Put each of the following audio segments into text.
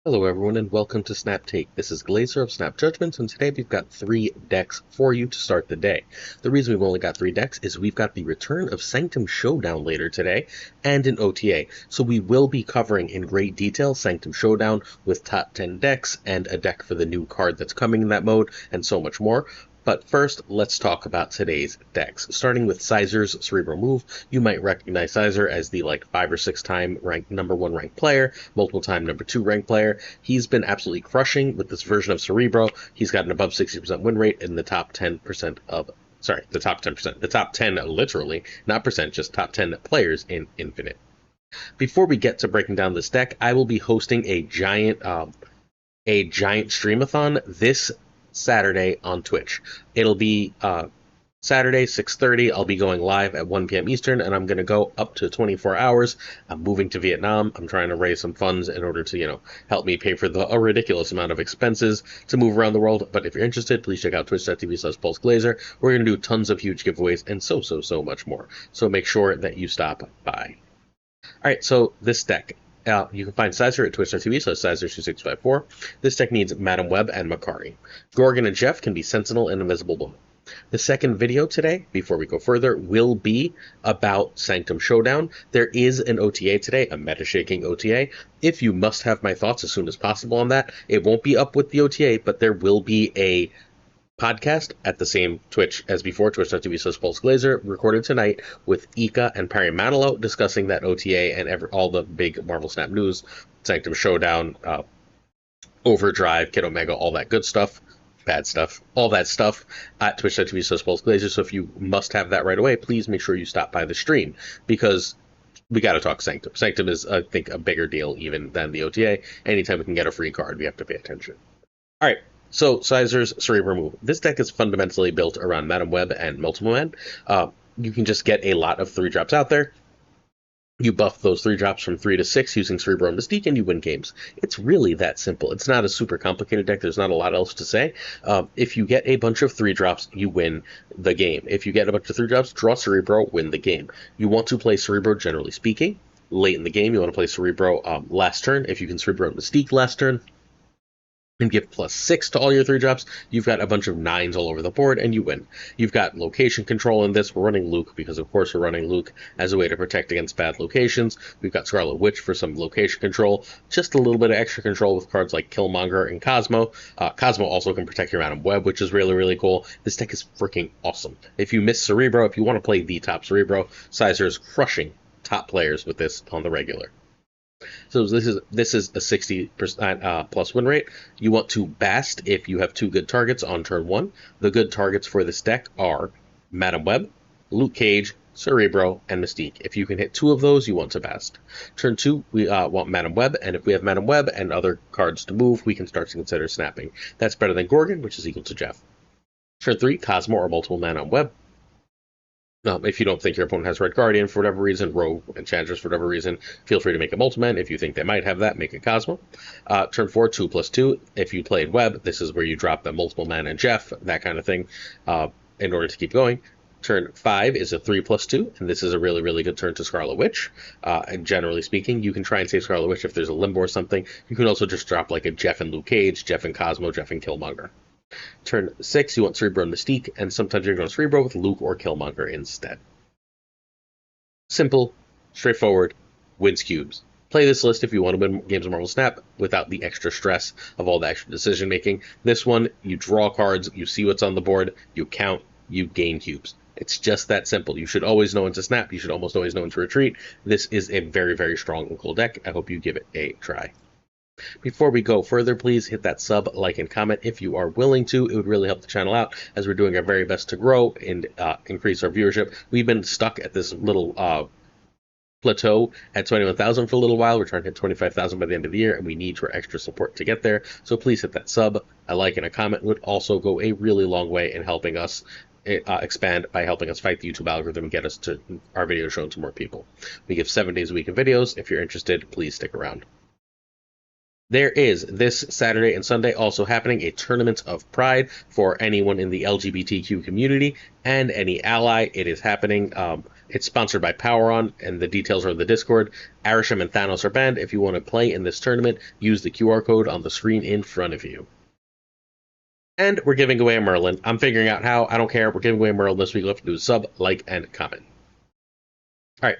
Hello everyone and welcome to Snap Take. This is Glazer of Snap Judgments, and today we've got 3 decks for you to start the day. The reason we've only got 3 decks is we've got the return of Sanctum Showdown later today and an OTA. So we will be covering in great detail Sanctum Showdown with top 10 decks and a deck for the new card that's coming in that mode and so much more. But first, let's talk about today's decks. Starting with Sizer's Cerebro Move, you might recognize Sizer as the 5 or 6 time ranked #1 ranked player, multiple time #2 ranked player. He's been absolutely crushing with this version of Cerebro. He's got an above 60% win rate in the top 10% of, the top 10%, the top 10 literally, not percent, just top 10 players in Infinite. Before we get to breaking down this deck, I will be hosting a giant streamathon this Saturday on Twitch. It'll be Saturday, 6:30. I'll be going live at 1 p.m. Eastern, and I'm going to go up to 24 hours. I'm moving to Vietnam. I'm trying to raise some funds in order to, help me pay for a ridiculous amount of expenses to move around the world. But if you're interested, please check out twitch.tv/PulseGlazer. We're going to do tons of huge giveaways and so much more. So make sure that you stop by. All right, so this deck. You can find Sizer at twitch.tv/Sizer2654. This deck needs Madam Web and Makari. Gorgon and Jeff can be Sentinel and Invisible Woman. The second video today, before we go further, will be about Sanctum Showdown. There is an OTA today, a meta-shaking OTA. If you must have my thoughts as soon as possible on that, it won't be up with the OTA, but there will be a podcast at the same Twitch as before, twitch.tv/PulseGlazer, recorded tonight with Ika and Perry Manilow discussing that OTA and all the big Marvel Snap news, Sanctum Showdown, Overdrive, Kid Omega, all that good stuff, bad stuff, all that stuff at twitch.tv/PulseGlazer. So if you must have that right away, please make sure you stop by the stream, because we got to talk Sanctum. Sanctum is, I think, a bigger deal even than the OTA. Anytime we can get a free card, we have to pay attention. All right. So, Sizer's Cerebro Move. This deck is fundamentally built around Madam Web and Multiple Man. You can just get a lot of 3-drops out there. You buff those 3-drops from 3 to 6 using Cerebro and Mystique, and you win games. It's really that simple. It's not a super complicated deck. There's not a lot else to say. If you get a bunch of 3-drops, you win the game. If you get a bunch of 3-drops, draw Cerebro, win the game. You want to play Cerebro, generally speaking. Late in the game, you want to play Cerebro last turn. If you can Cerebro and Mystique last turn, and give +6 to all your 3-drops, you've got a bunch of 9s all over the board, and you win. You've got location control in this. We're running Luke because, of course, we're running Luke as a way to protect against bad locations. We've got Scarlet Witch for some location control. Just a little bit of extra control with cards like Killmonger and Cosmo. Cosmo also can protect your Madam Web, which is really cool. This deck is freaking awesome. If you miss Cerebro, if you want to play the top Cerebro, Sizer is crushing top players with this on the regular. So this is a 60% plus win rate. You want to Bast if you have 2 good targets on turn 1. The good targets for this deck are Madam Web, Luke Cage, Cerebro, and Mystique. If you can hit 2 of those, you want to Bast. Turn 2, we want Madam Web, and if we have Madam Web and other cards to move, we can start to consider snapping. That's better than Gorgon, which is equal to Jeff. Turn 3, Cosmo or multiple mana on Web. If you don't think your opponent has Red Guardian for whatever reason, Rogue, Enchantress for whatever reason, feel free to make a Multiman. If you think they might have that, make a Cosmo. Turn 4, 2/2. If you played Web, this is where you drop the Multiple Man and Jeff, that kind of thing, in order to keep going. Turn 5 is a 3/2, and this is a really good turn to Scarlet Witch. And generally speaking, you can try and save Scarlet Witch if there's a Limbo or something. You can also just drop like a Jeff and Luke Cage, Jeff and Cosmo, Jeff and Killmonger. Turn 6, you want Cerebro and Mystique, and sometimes you're going to Cerebro with Luke or Killmonger instead. Simple, straightforward, wins cubes. Play this list if you want to win games of Marvel Snap without the extra stress of all the extra decision making. This one, you draw cards, you see what's on the board, you count, you gain cubes. It's just that simple. You should always know when to snap. You should almost always know when to retreat. This is a very strong and cool deck. I hope you give it a try. Before we go further, please hit that sub, like, and comment if you are willing to. It would really help the channel out as we're doing our very best to grow and increase our viewership. We've been stuck at this little plateau at 21,000 for a little while. We're trying to hit 25,000 by the end of the year, and we need your extra support to get there. So please hit that sub. A like and a comment would also go a really long way in helping us expand by helping us fight the YouTube algorithm and get us to our videos shown to more people. We give 7 days a week of videos. If you're interested, please stick around. There is this Saturday and Sunday also happening a Tournament of Pride for anyone in the LGBTQ community and any ally. It is happening. It's sponsored by PowerOn, and the details are in the Discord. Arisham and Thanos are banned. If you want to play in this tournament, use the QR code on the screen in front of you. And we're giving away a Merlin. I'm figuring out how. I don't care. We're giving away a Merlin this week. You'll have to do a sub, like, and comment. All right.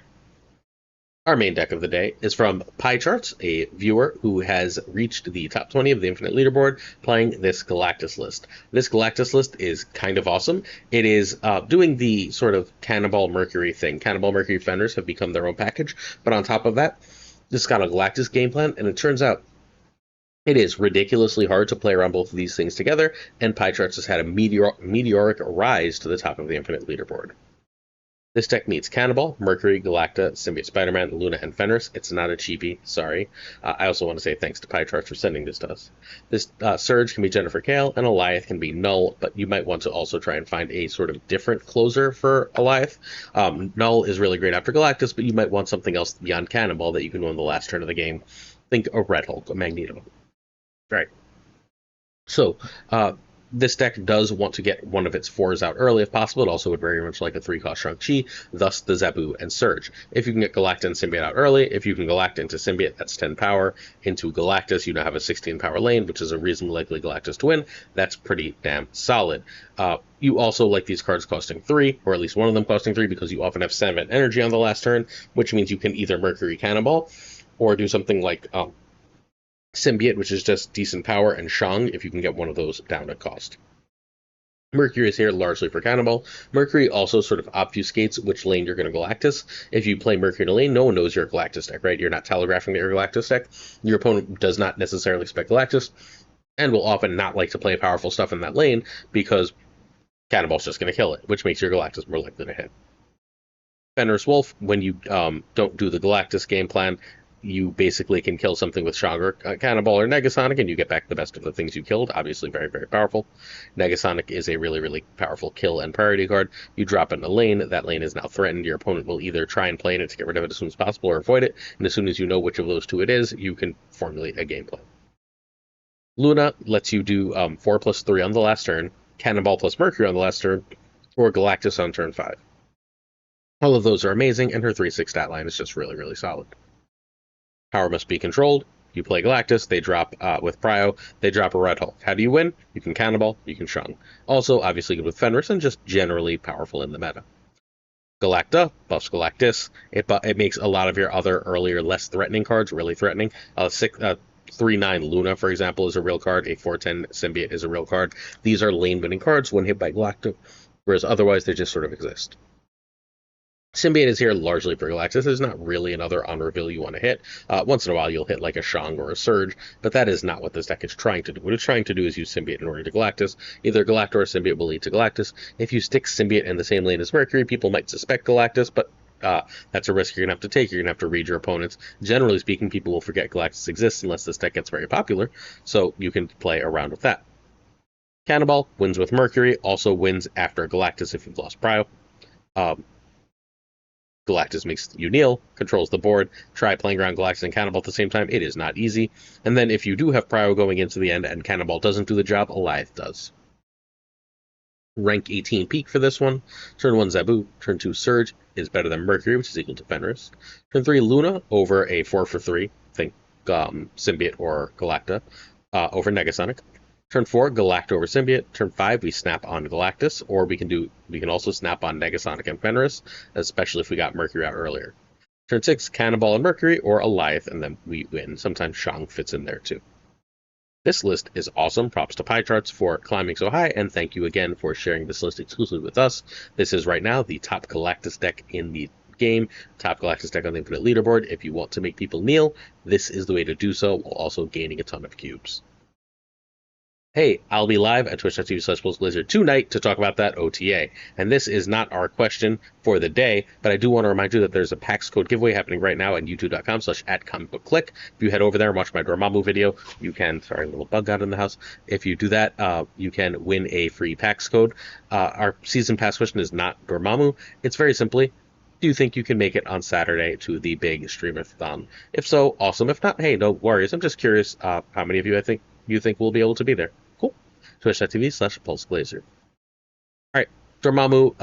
Our main deck of the day is from Pie Charts, a viewer who has reached the top 20 of the Infinite Leaderboard playing this Galactus list. This Galactus list is kind of awesome. It is doing the sort of Cannonball Mercury thing. Cannonball Mercury Fenders have become their own package, but on top of that, this has got a Galactus game plan, and it turns out it is ridiculously hard to play around both of these things together, and Pie Charts has had a meteoric rise to the top of the Infinite Leaderboard. This deck meets Cannonball, Mercury, Galacta, Symbiote Spider-Man, Luna, and Fenris. It's not a cheapie, sorry. I also want to say thanks to Pie Charts for sending this to us. This Surge can be Jennifer Kale, and Alioth can be Knull, but you might want to also try and find a sort of different closer for Alioth. Knull is really great after Galactus, but you might want something else beyond Cannonball that you can win the last turn of the game. Think a Red Hulk, a Magneto. Right. So, this deck does want to get one of its 4s out early if possible. It also would very much like a 3-cost Shang-Chi, thus the Zabu and Surge. If you can get Galacta and Symbiote out early, if you can Galacta into Symbiote, that's 10 power. Into Galactus, you now have a 16 power lane, which is a reasonably likely Galactus to win. That's pretty damn solid. You also like these cards costing 3, or at least one of them costing 3, because you often have 7 energy on the last turn, which means you can either Mercury Cannonball, or do something like Symbiote, which is just decent power, and Shang, if you can get one of those down at cost. Mercury is here largely for Cannonball. Mercury also sort of obfuscates which lane you're going to Galactus. If you play Mercury in a lane, no one knows you're a Galactus deck, right? You're not telegraphing that you're a Galactus deck. Your opponent does not necessarily expect Galactus, and will often not like to play powerful stuff in that lane, because Cannonball's just going to kill it, which makes your Galactus more likely to hit. Fenris Wolf, when you don't do the Galactus game plan, you basically can kill something with Shang or Cannonball or Negasonic, and you get back the best of the things you killed. Obviously, very, very powerful. Negasonic is a really, really powerful kill and priority card. You drop it in a lane. That lane is now threatened. Your opponent will either try and play in it to get rid of it as soon as possible or avoid it. And as soon as you know which of those two it is, you can formulate a game plan. Luna lets you do 4+3 on the last turn, Cannonball plus Mercury on the last turn, or Galactus on turn 5. All of those are amazing, and her 3/6 stat line is just really, really solid. Power must be controlled. You play Galactus, they drop with Prio, they drop a Red Hulk. How do you win? You can Cannonball, you can Shang. Also, obviously good with Fenris, and just generally powerful in the meta. Galacta buffs Galactus. It makes a lot of your other earlier, less threatening cards really threatening. 3/9 Luna, for example, is a real card. A 4/10 Symbiote is a real card. These are lane-winning cards when hit by Galacta, whereas otherwise they just sort of exist. Symbiote is here largely for Galactus. There's not really another on reveal you want to hit. Once in a while you'll hit like a Shang or a Surge, but that is not what this deck is trying to do. What it's trying to do is use Symbiote in order to Galactus. Either Galacta or Symbiote will lead to Galactus. If you stick Symbiote in the same lane as Mercury, people might suspect Galactus, but that's a risk you're going to have to take. You're going to have to read your opponents. Generally speaking, people will forget Galactus exists unless this deck gets very popular, so you can play around with that. Cannonball wins with Mercury, also wins after Galactus if you've lost Prio. Galactus makes you kneel, controls the board. Try playing around Galactus and Cannonball at the same time. It is not easy. And then if you do have Prio going into the end and Cannonball doesn't do the job, Alioth does. Rank 18 peak for this one. Turn 1 Zabu. Turn 2 Surge is better than Mercury, which is equal to Fenris. Turn 3 Luna over a 4/3. Think Symbiote or Galacta over Negasonic. Turn 4, Galacta over Symbiote. Turn 5, we snap on Galactus, or we can also snap on Negasonic and Fenris, especially if we got Mercury out earlier. Turn 6, Cannonball and Mercury, or Alioth, and then we win. Sometimes Shang fits in there too. This list is awesome. Props to Pie Charts for climbing so high, and thank you again for sharing this list exclusively with us. This is right now the top Galactus deck in the game, top Galactus deck on the Infinite Leaderboard. If you want to make people kneel, this is the way to do so, while also gaining a ton of cubes. Hey, I'll be live at twitch.tv/Blizzard tonight to talk about that OTA. And this is not our question for the day, but I do want to remind you that there's a PAX code giveaway happening right now at youtube.com/@comicbookclick. If you head over there and watch my Dormammu video, you can, sorry, a little bug got in the house. If you do that, you can win a free PAX code. Our season pass question is not Dormammu. It's very simply, Do you think you can make it on Saturday to the big streamathon? If so, awesome. If not, hey, no worries. I'm just curious how many of you you think will be able to be there. Cool. Twitch.tv/PulseGlazer. All right, Dormammu,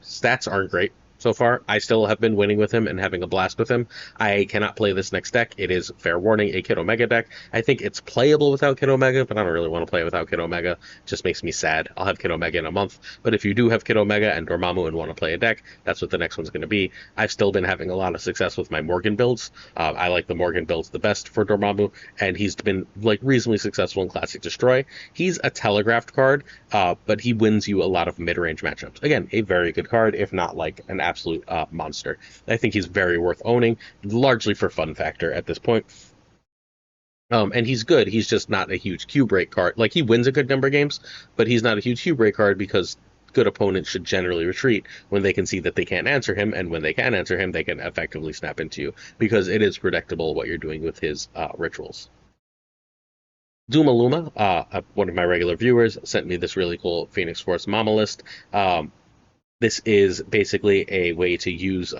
stats aren't great so far. I still have been winning with him and having a blast with him. I cannot play this next deck. It is, fair warning, a Kid Omega deck. I think it's playable without Kid Omega, but I don't really want to play without Kid Omega. It just makes me sad. I'll have Kid Omega in a month. But if you do have Kid Omega and Dormammu and want to play a deck, that's what the next one's going to be. I've still been having a lot of success with my Morgan builds. I like the Morgan builds the best for Dormammu, and he's been like reasonably successful in Classic Destroy. He's a telegraphed card, but he wins you a lot of mid-range matchups. Again, a very good card, if not like an absolute monster. I think he's very worth owning, largely for fun factor at this point. And he's good. He's just not a huge cube break card. Like, he wins a good number of games, but he's not a huge cube break card because good opponents should generally retreat when they can see that they can't answer him, and when they can answer him, they can effectively snap into you because it is predictable what you're doing with his rituals. Dormammu, one of my regular viewers, sent me this really cool Phoenix Force Mama list. This is basically a way to use,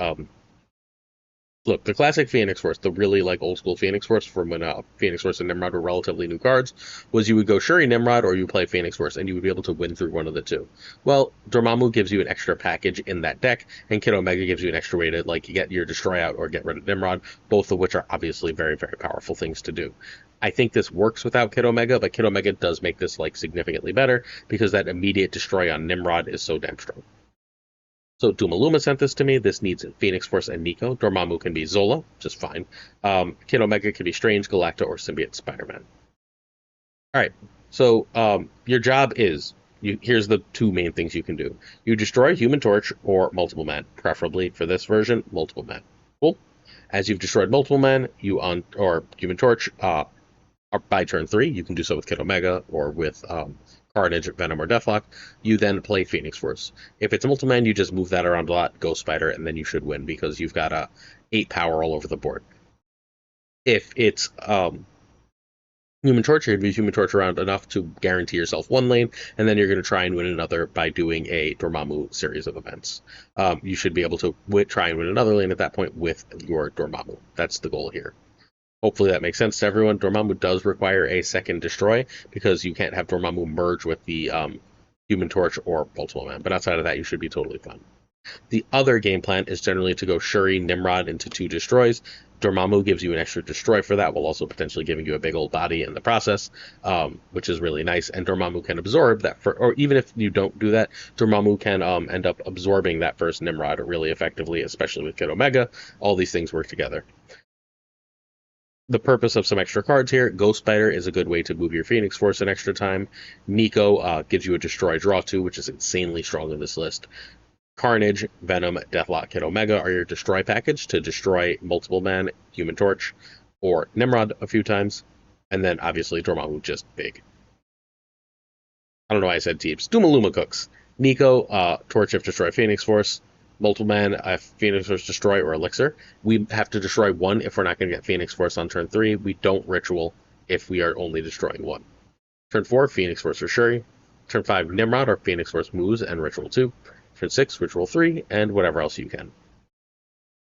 look, the classic Phoenix Force, the really like old school Phoenix Force from when Phoenix Force and Nimrod were relatively new cards, was you would go Shuri Nimrod or you play Phoenix Force and you would be able to win through one of the two. Well, Dormammu gives you an extra package in that deck, and Kid Omega gives you an extra way to like get your Destroy out or get rid of Nimrod, both of which are obviously very, very powerful things to do. I think this works without Kid Omega, but Kid Omega does make this like significantly better because that immediate Destroy on Nimrod is so damn strong. So Dormammu sent this to me. This needs Phoenix Force and Nico. Dormammu can be Zola, just fine. Kid Omega can be Strange, Galacta, or Symbiote Spider-Man. All right, so your job is, here's the two main things you can do. You destroy Human Torch or Multiple Man, preferably for this version, Multiple Man. Cool. As you've destroyed Multiple Man, or Human Torch, by turn 3, you can do so with Kid Omega or with Carnage, Venom, or Deathlock. You then play Phoenix Force. If it's Multiman, you just move that around a lot, Ghost Spider, and then you should win because you've got 8 power all over the board. If it's Human Torch, you're going to be Human Torch around enough to guarantee yourself one lane, and then you're going to try and win another by doing a Dormammu series of events. You should be able to try and win another lane at that point with your Dormammu. That's the goal here. Hopefully that makes sense to everyone. Dormammu does require a second Destroy because you can't have Dormammu merge with the Human Torch or Multiple Man, but outside of that, you should be totally fine. The other game plan is generally to go Shuri, Nimrod into 2 Destroys. Dormammu gives you an extra Destroy for that, while also potentially giving you a big old body in the process, which is really nice. And Dormammu can absorb that, or even if you don't do that, Dormammu can end up absorbing that first Nimrod really effectively, especially with Kid Omega. All these things work together. The purpose of some extra cards here, Ghost Spider is a good way to move your Phoenix Force an extra time. Nico gives you a Destroy Draw 2, which is insanely strong in this list. Carnage, Venom, Deathlock, Kid Omega are your Destroy package to destroy Multiple Man, Human Torch, or Nimrod a few times. And then, obviously, Dormammu just big. I don't know why I said teams. Dormammu cooks. Nico, Torch if destroy Phoenix Force. Multiple Man, Phoenix Force Destroy, or Elixir. We have to destroy 1 if we're not going to get Phoenix Force on turn 3. We don't Ritual if we are only destroying 1. Turn 4, Phoenix Force or Shuri. Turn 5, Nimrod or Phoenix Force moves and Ritual 2. Turn 6, Ritual 3, and whatever else you can.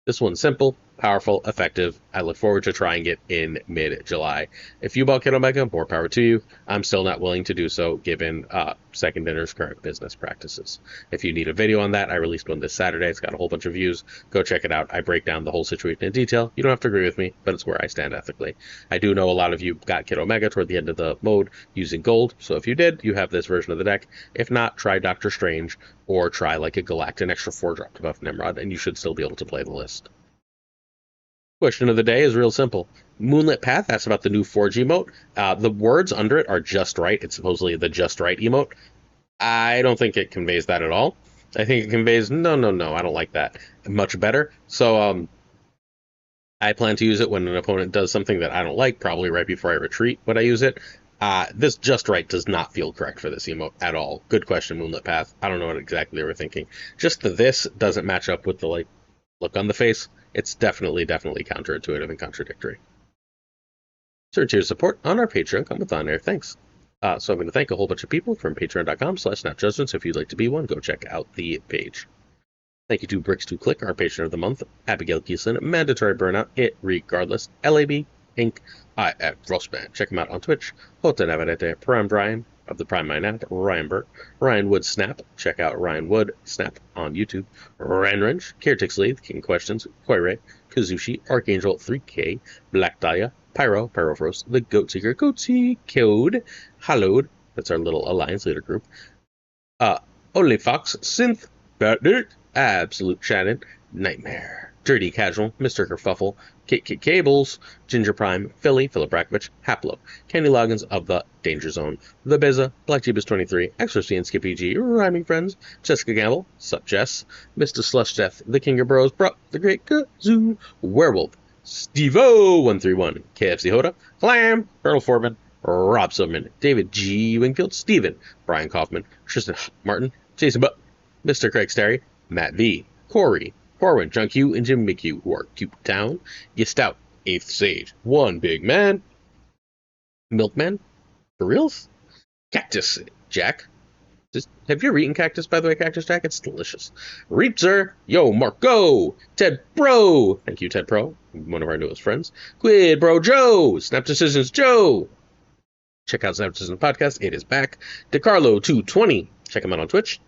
This one's simple, powerful, effective. I look forward to trying it in mid-July. If you bought Kid Omega, more power to you. I'm still not willing to do so, given Second Dinner's current business practices. If you need a video on that, I released one this Saturday. It's got a whole bunch of views. Go check it out. I break down the whole situation in detail. You don't have to agree with me, but it's where I stand ethically. I do know a lot of you got Kid Omega toward the end of the mode using gold, so if you did, you have this version of the deck. If not, try Doctor Strange, or try like a Galacta, an extra 4-drop to buff Nimrod, and you should still be able to play the list. Question of the day is real simple. Moonlit Path asks about the new Forge emote. The words under it are just right. It's supposedly the just right emote. I don't think it conveys that at all. I think it conveys, no, I don't like that. Much better. So, I plan to use it when an opponent does something that I don't like, probably right before I retreat when I use it. This just right does not feel correct for this emote at all. Good question, Moonlit Path. I don't know what exactly they were thinking. Just the this doesn't match up with the look on the face. It's definitely counterintuitive and contradictory. Search your support on our Patreon. Come with on air. Thanks. So I'm going to thank a whole bunch of people from patreon.com/snapjudgments. If you'd like to be one, go check out the page. Thank you to Bricks2Click, our patron of the month, Abigail Keeson, Mandatory Burnout, It Regardless, LAB, Inc., I am Frostman. Check him out on Twitch. Hota Navarrete, Prime Brian of the Prime Mind, Ryan Burke, Ryan Wood Snap. Check out Ryan Wood Snap on YouTube. Ryan Wrench, Caretix Lee, King Questions, Koire, Kazushi, Archangel 3K, Black Dahlia, Pyro, Pyrofrost, The Goat Seeker, Goatsy, Code, Hallowed, that's our little Alliance Leader group. Only Fox, Synth, Batdirt, Absolute Shannon, Nightmare, Dirty Casual, Mr. Kerfuffle, Kit Cables, Ginger Prime, Philly, Philip Brakovich, Haplo, Kenny Loggins of the Danger Zone, The Bizza, Black Jeebus 23, Exorcy and Skippy G, Rhyming Friends, Jessica Gamble, Sup Jess, Mr. Slush Death, The Kinger Bros, Bro, The Great Kazoo, Werewolf, Stevo131, KFC Hoda, Clam, Colonel Foreman, Rob Silverman, David G. Wingfield, Steven, Brian Kaufman, Tristan Martin, Jason Butt, Mr. Craig Starry, Matt V, Corey, Corwin, John Q, and Jim McHugh, who are cute town, Gestout, 8th Sage, One Big Man, Milkman, for reals? Cactus Jack. Have you ever eaten cactus, by the way, Cactus Jack? It's delicious. Reapser, Yo, Marco, Ted Pro, thank you, Ted Pro, one of our newest friends, Quid Bro Joe, Snap Decisions Joe, check out Snap Decisions Podcast, it is back, DeCarlo220, check him out on Twitch,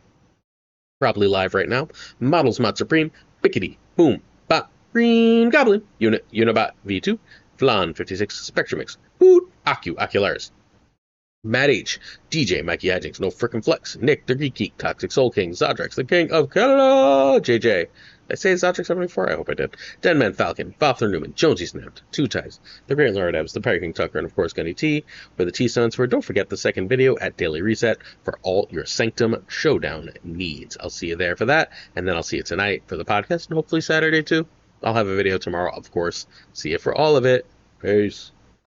probably live right now, Models Mod Supreme, Bickety, Boom, Bot, Green Goblin, Unibot V2, Flan 56, Spectrumix, Hoot, Ocularis, Matt H, DJ, Mikey Hijinks, No Frickin' Flex, Nick, The Geek Geek, Toxic Soul King, Zodrex, The King of Canada, JJ. Did I say Zodrex 74? I hope I did. Denman Falcon, Bofler Newman, Jonesy Snapped, Two Ties, The Great Lord Evs, The Pirate King Tucker, and of course Gunny T, where the T stands for. Don't forget the second video at Daily Reset for all your Sanctum Showdown needs. I'll see you there for that, and then I'll see you tonight for the podcast, and hopefully Saturday too. I'll have a video tomorrow, of course. See you for all of it. Peace.